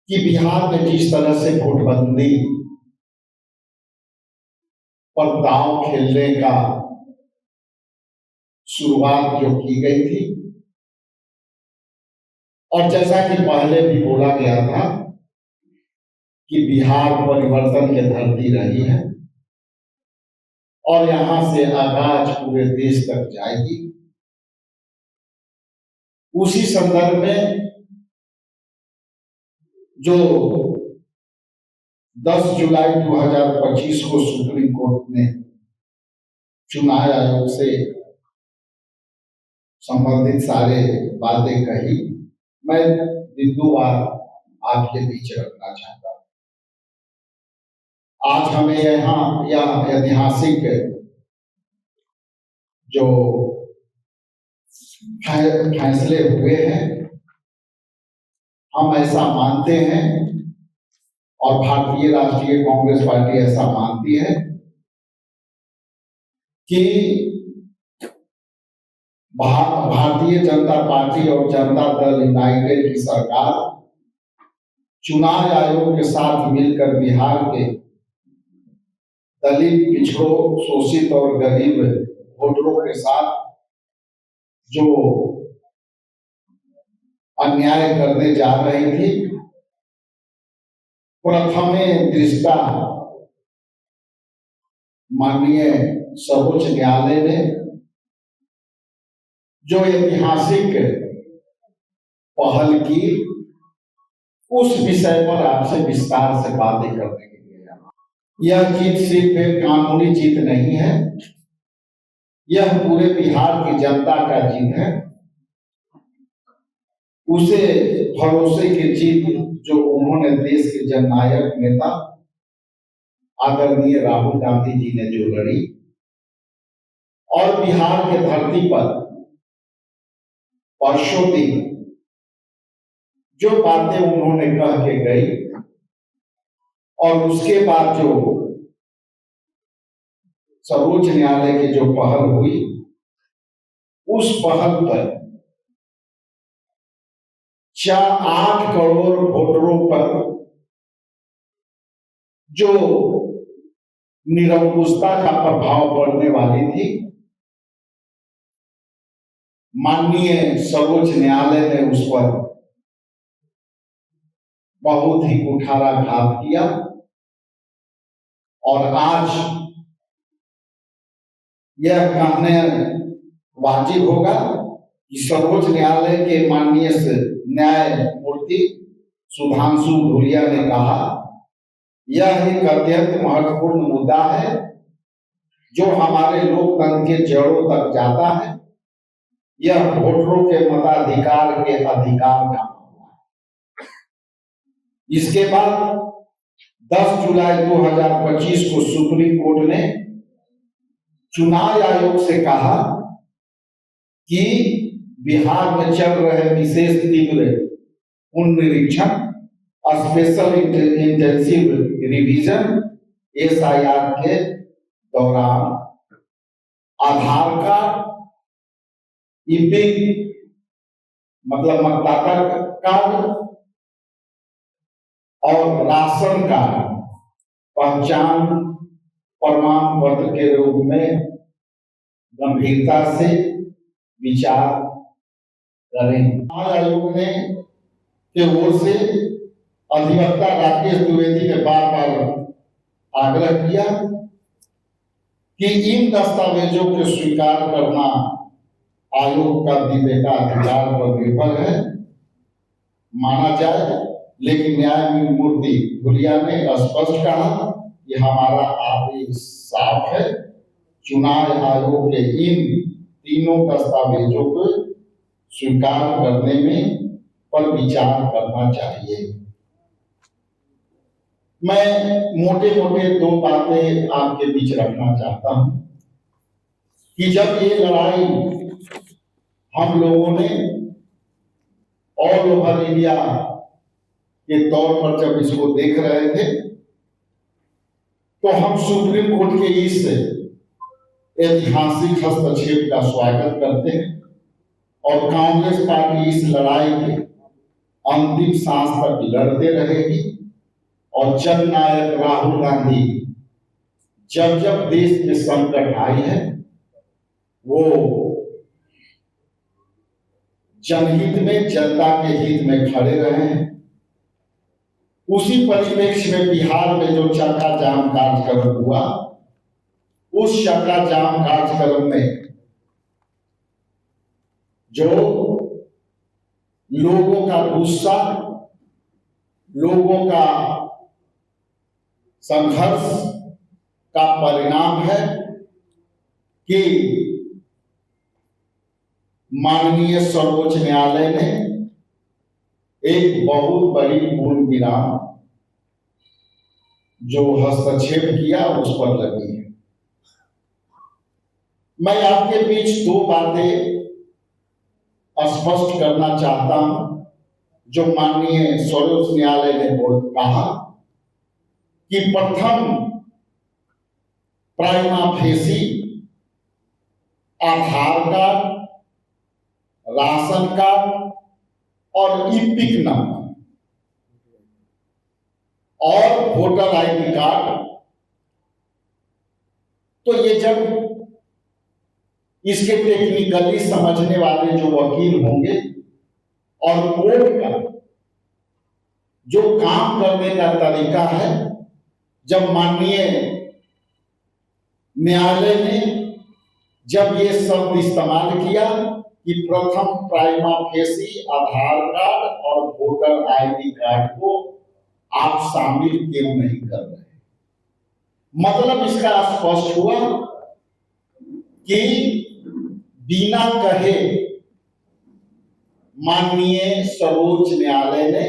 कि बिहार में जिस तरह से नोटबंदी पर दांव खेलने का शुरुआत जो की गई थी, और जैसा कि पहले भी बोला गया था कि बिहार परिवर्तन की धरती रही है और यहां से आगाज पूरे देश तक जाएगी। उसी संदर्भ में जो 10 जुलाई 2025 को सुप्रीम कोर्ट ने चुनाव आयोग से संबंधित सारे बातें कही, मैं बिंदुवार आपके बीच रखना चाहता हूं। आज हमें यहाँ यह ऐतिहासिक जो फैसले हुए हैं, हम ऐसा मानते हैं और भारतीय राष्ट्रीय कांग्रेस पार्टी ऐसा मानती है कि भारतीय जनता पार्टी और जनता दल यूनाइटेड की सरकार चुनाव आयोग के साथ मिलकर बिहार के दलित, पिछड़ों, शोषित और गरीब वोटरों के साथ जो अन्याय करने जा रही थी, प्रथमे दृष्टा माननीय सर्वोच्च न्यायालय ने जो ऐतिहासिक पहल की, उस विषय पर आपसे विस्तार से बातें करने के लिए यह जीत सिर्फ एक कानूनी जीत नहीं है, यह पूरे बिहार की जनता का जीत है। उसे भरोसे की जीत जो उन्होंने देश के जननायक नेता आदरणीय राहुल गांधी जी ने जो लड़ी, और बिहार के धरती पर वर्षों दिन जो बातें उन्होंने कह के गई, और उसके बाद जो सर्वोच्च न्यायालय की जो पहल हुई, उस पहल पर 8 करोड़ वोटरों पर जो निरंकुशता का प्रभाव पड़ने वाली थी, माननीय सर्वोच्च न्यायालय ने उस पर बहुत ही कुठाराघात किया। और आज यह कहने वाजिब होगा कि सर्वोच्च न्यायालय के माननीय न्यायमूर्ति सुधांशु धूलिया ने कहा, यह एक अत्यंत महत्वपूर्ण मुद्दा है जो हमारे लोकतंत्र के जड़ों तक जाता है। यह वोटरों के मताधिकार के अधिकार का मामला है। इसके बाद 10 जुलाई 2025 को सुप्रीम कोर्ट ने चुनाव आयोग से कहा कि बिहार में चल रहे विशेष तीव्र पुनरीक्षण, स्पेशल इंटेंसिव रिवीजन SIR के दौरान आधार कार्ड, ईपिक मतलब मतदाता कार्ड और राशन कार्ड पहचान प्रमाण पत्र के रूप में गंभीरता से विचार करें। आयोग ने के ओर से अधिवक्ता राकेश द्विवेदी ने बार बार आग्रह किया कि इन दस्तावेजों को स्वीकार करना आयोग का दिव्यताधिकार पर निर्भर है, माना जाए। लेकिन न्यायमूर्ति धूलिया ने स्पष्ट कहा कि हमारा आदेश साफ है, चुनाव आयोग के इन तीनों दस्तावेजों को स्वीकार करने में पर विचार करना चाहिए। मैं मोटे मोटे 2 बातें आपके बीच रखना चाहता हूं कि जब ये लड़ाई हम लोगों ने ऑल ओवर इंडिया के तौर पर जब इसको देख रहे थे, तो हम सुप्रीम कोर्ट के इस ऐतिहासिक हस्तक्षेप का स्वागत करते हैं और कांग्रेस पार्टी इस लड़ाई के अंतिम सांस तक लड़ते रहेगी और जननायक राहुल गांधी जब जब देश में संकट आई है वो जनहित में, जनता के हित में खड़े रहे हैं। उसी परिप्रेक्ष्य में बिहार में जो चक्का जाम कार्यक्रम हुआ, उस चक्का जाम कार्यक्रम में जो लोगों का गुस्सा, लोगों का संघर्ष का परिणाम है कि माननीय सर्वोच्च न्यायालय ने एक बहुत बड़ी पूर्ण विराम जो हस्तक्षेप किया उस पर लगी है। मैं आपके बीच दो बातें स्पष्ट करना चाहता हूं जो माननीय सर्वोच्च न्यायालय ने कहा कि प्रथम प्राइमा फेसी आधार कार्ड, राशन कार्ड और ई-पिक नंबर और वोटर आईडी कार्ड, तो ये जब इसके टेक्निकली समझने वाले जो वकील होंगे और कोर्ट का जो काम करने का तरीका है, जब माननीय न्यायालय ने जब ये शब्द इस्तेमाल किया कि प्रथम प्राइमा फेसी आधार कार्ड और वोटर आईडी कार्ड को आप शामिल क्यों नहीं कर रहे, मतलब इसका स्पष्ट हुआ कि बिना कहे माननीय सर्वोच्च न्यायालय ने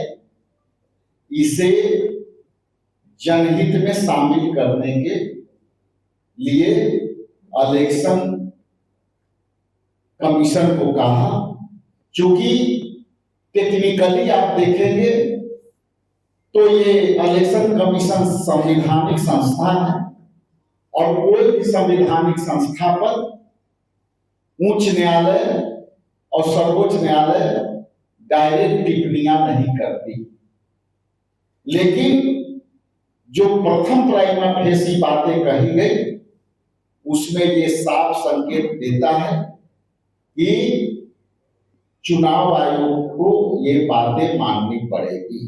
इसे जनहित में शामिल करने के लिए इलेक्शन कमीशन को कहा। क्योंकि टेक्निकली आप देखेंगे तो ये इलेक्शन कमीशन संवैधानिक संस्था है और कोई भी संवैधानिक संस्था पर उच्च न्यायालय और सर्वोच्च न्यायालय डायरेक्ट टिप्पणियां नहीं करती, लेकिन जो प्रथम प्राइमा फेसी बातें कही गई उसमें ये साफ संकेत देता है कि चुनाव आयोग को ये बातें माननी पड़ेगी।